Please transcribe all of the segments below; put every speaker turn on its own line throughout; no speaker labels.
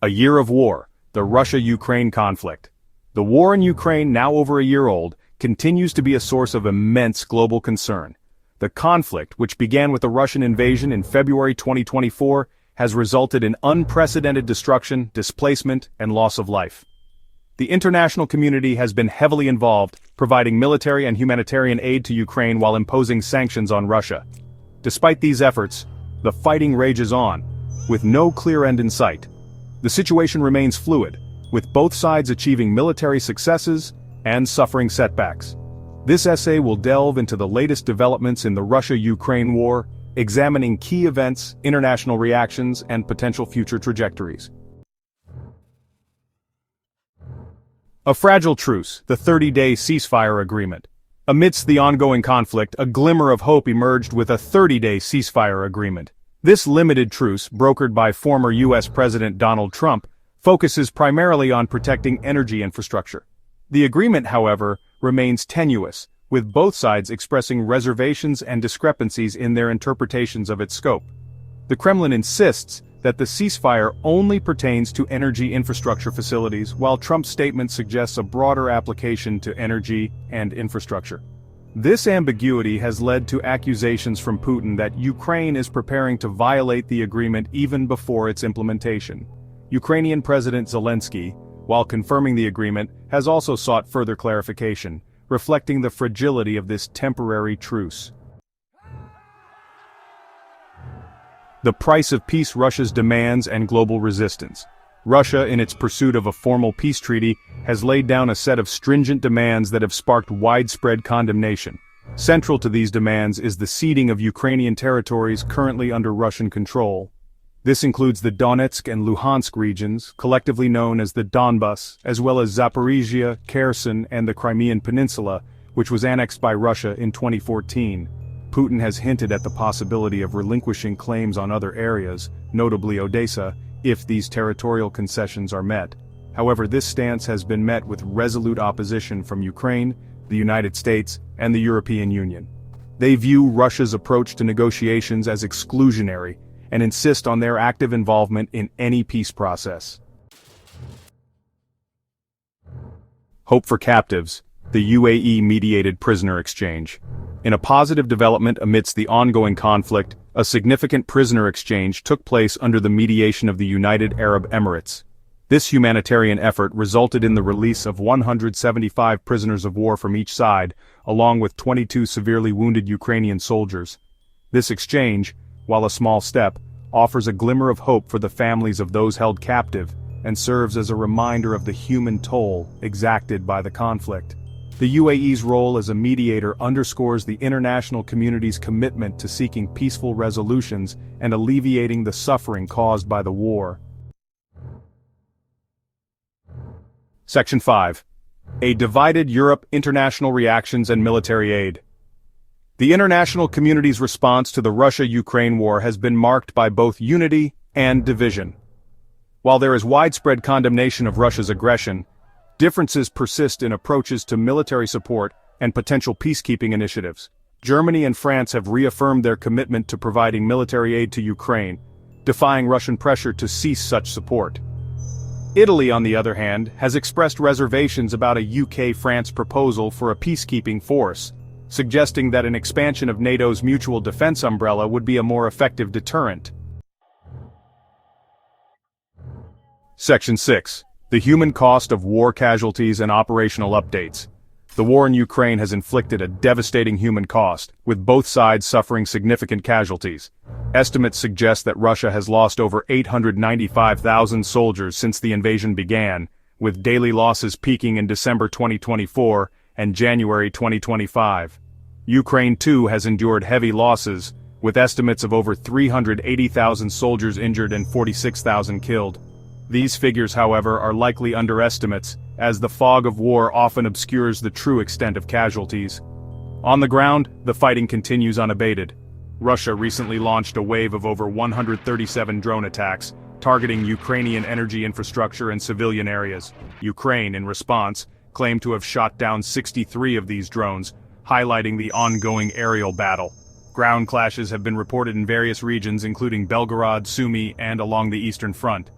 A year of war, the Russia-Ukraine conflict. The war in Ukraine, now over a year old, continues to be a source of immense global concern. The conflict, which began with the Russian invasion in February 2024, has resulted in unprecedented destruction, displacement, and loss of life. The international community has been heavily involved, providing military and humanitarian aid to Ukraine while imposing sanctions on Russia. Despite these efforts, the fighting rages on, with no clear end in sight. The situation remains fluid, with both sides achieving military successes and suffering setbacks. This essay will delve into the latest developments in the Russia-Ukraine war, examining key events, international reactions, and potential future trajectories. A fragile truce, the 30-day ceasefire agreement. Amidst the ongoing conflict, a glimmer of hope emerged with a 30-day ceasefire agreement. This limited truce, brokered by former U.S. President Donald Trump, focuses primarily on protecting energy infrastructure. The agreement, however, remains tenuous, with both sides expressing reservations and discrepancies in their interpretations of its scope. The Kremlin insists that the ceasefire only pertains to energy infrastructure facilities, while Trump's statement suggests a broader application to energy and infrastructure. This ambiguity has led to accusations from Putin that Ukraine is preparing to violate the agreement even before its implementation. Ukrainian President Zelensky, while confirming the agreement, has also sought further clarification, reflecting the fragility of this temporary truce. The price of peace: Russia's demands and global resistance. Russia, in its pursuit of a formal peace treaty, has laid down a set of stringent demands that have sparked widespread condemnation. Central to these demands is the ceding of Ukrainian territories currently under Russian control. This includes the Donetsk and Luhansk regions, collectively known as the Donbas, as well as Zaporizhia, Kherson, and the Crimean Peninsula, which was annexed by Russia in 2014. Putin has hinted at the possibility of relinquishing claims on other areas, notably Odessa, if these territorial concessions are met. However, this stance has been met with resolute opposition from Ukraine, the United States, and the European Union. They view Russia's approach to negotiations as exclusionary and insist on their active involvement in any peace process. Hope for captives: the UAE-mediated prisoner exchange. In a positive development amidst the ongoing conflict, a significant prisoner exchange took place under the mediation of the United Arab Emirates. This humanitarian effort resulted in the release of 175 prisoners of war from each side, along with 22 severely wounded Ukrainian soldiers. This exchange, while a small step, offers a glimmer of hope for the families of those held captive, and serves as a reminder of the human toll exacted by the conflict. The UAE's role as a mediator underscores the international community's commitment to seeking peaceful resolutions and alleviating the suffering caused by the war. Section 5. A divided Europe: international reactions and military aid. The international community's response to the Russia-Ukraine war has been marked by both unity and division. While there is widespread condemnation of Russia's aggression, differences persist in approaches to military support and potential peacekeeping initiatives. Germany and France have reaffirmed their commitment to providing military aid to Ukraine, defying Russian pressure to cease such support. Italy, on the other hand, has expressed reservations about a UK-France proposal for a peacekeeping force, suggesting that an expansion of NATO's mutual defense umbrella would be a more effective deterrent. Section 6. The human cost of war: casualties and operational updates. The war in Ukraine has inflicted a devastating human cost, with both sides suffering significant casualties. Estimates suggest that Russia has lost over 895,000 soldiers since the invasion began, with daily losses peaking in December 2024 and January 2025. Ukraine, too, has endured heavy losses, with estimates of over 380,000 soldiers injured and 46,000 killed. These figures, however, are likely underestimates, as the fog of war often obscures the true extent of casualties. On the ground, the fighting continues unabated. Russia recently launched a wave of over 137 drone attacks, targeting Ukrainian energy infrastructure and civilian areas. Ukraine, in response, claimed to have shot down 63 of these drones, highlighting the ongoing aerial battle. Ground clashes have been reported in various regions including Belgorod, Sumy, and along the Eastern Front.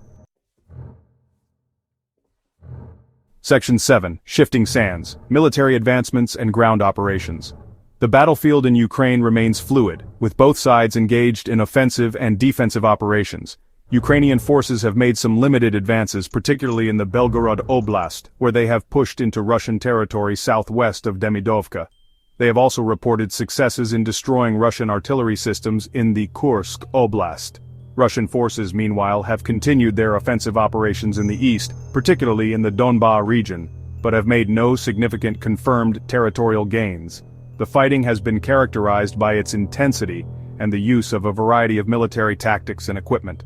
Section 7. Shifting sands, military advancements and ground operations. The battlefield in Ukraine remains fluid, with both sides engaged in offensive and defensive operations. Ukrainian forces have made some limited advances, particularly in the Belgorod Oblast, where they have pushed into Russian territory southwest of Demidovka. They have also reported successes in destroying Russian artillery systems in the Kursk Oblast. Russian forces, meanwhile, have continued their offensive operations in the east, particularly in the Donbas region, but have made no significant confirmed territorial gains. The fighting has been characterized by its intensity and the use of a variety of military tactics and equipment.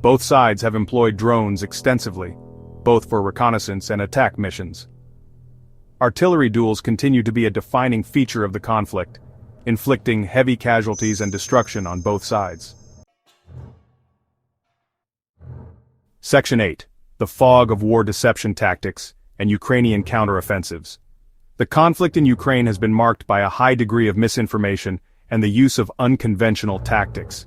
Both sides have employed drones extensively, both for reconnaissance and attack missions. Artillery duels continue to be a defining feature of the conflict, inflicting heavy casualties and destruction on both sides. Section 8. The fog of war deception tactics and Ukrainian counteroffensives. The conflict in Ukraine has been marked by a high degree of misinformation and the use of unconventional tactics.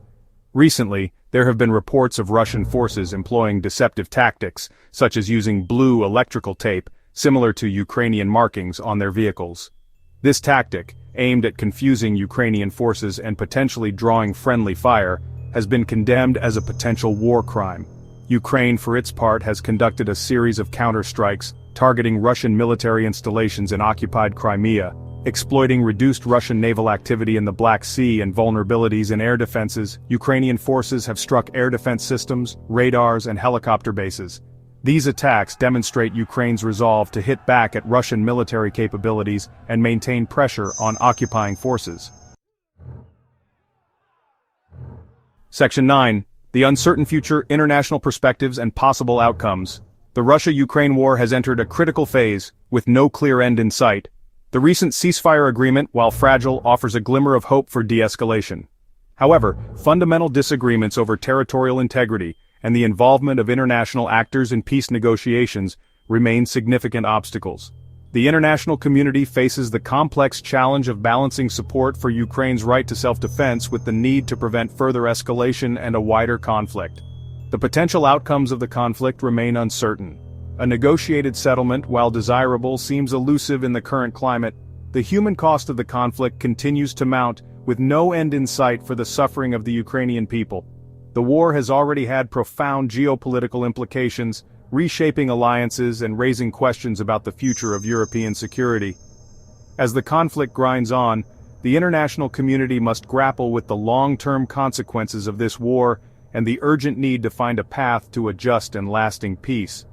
Recently, there have been reports of Russian forces employing deceptive tactics, such as using blue electrical tape, similar to Ukrainian markings on their vehicles. This tactic, aimed at confusing Ukrainian forces and potentially drawing friendly fire, has been condemned as a potential war crime. Ukraine, for its part, has conducted a series of counterstrikes, targeting Russian military installations in occupied Crimea, exploiting reduced Russian naval activity in the Black Sea and vulnerabilities in air defenses. Ukrainian forces have struck air defense systems, radars, and helicopter bases. These attacks demonstrate Ukraine's resolve to hit back at Russian military capabilities and maintain pressure on occupying forces. Section 9. The uncertain future, international perspectives and possible outcomes. The Russia-Ukraine war has entered a critical phase, with no clear end in sight. The recent ceasefire agreement, while fragile, offers a glimmer of hope for de-escalation. However, fundamental disagreements over territorial integrity and the involvement of international actors in peace negotiations remain significant obstacles. The international community faces the complex challenge of balancing support for Ukraine's right to self-defense with the need to prevent further escalation and a wider conflict. The potential outcomes of the conflict remain uncertain. A negotiated settlement, while desirable, seems elusive in the current climate. The human cost of the conflict continues to mount, with no end in sight for the suffering of the Ukrainian people. The war has already had profound geopolitical implications, reshaping alliances and raising questions about the future of European security. As the conflict grinds on, the international community must grapple with the long-term consequences of this war and the urgent need to find a path to a just and lasting peace.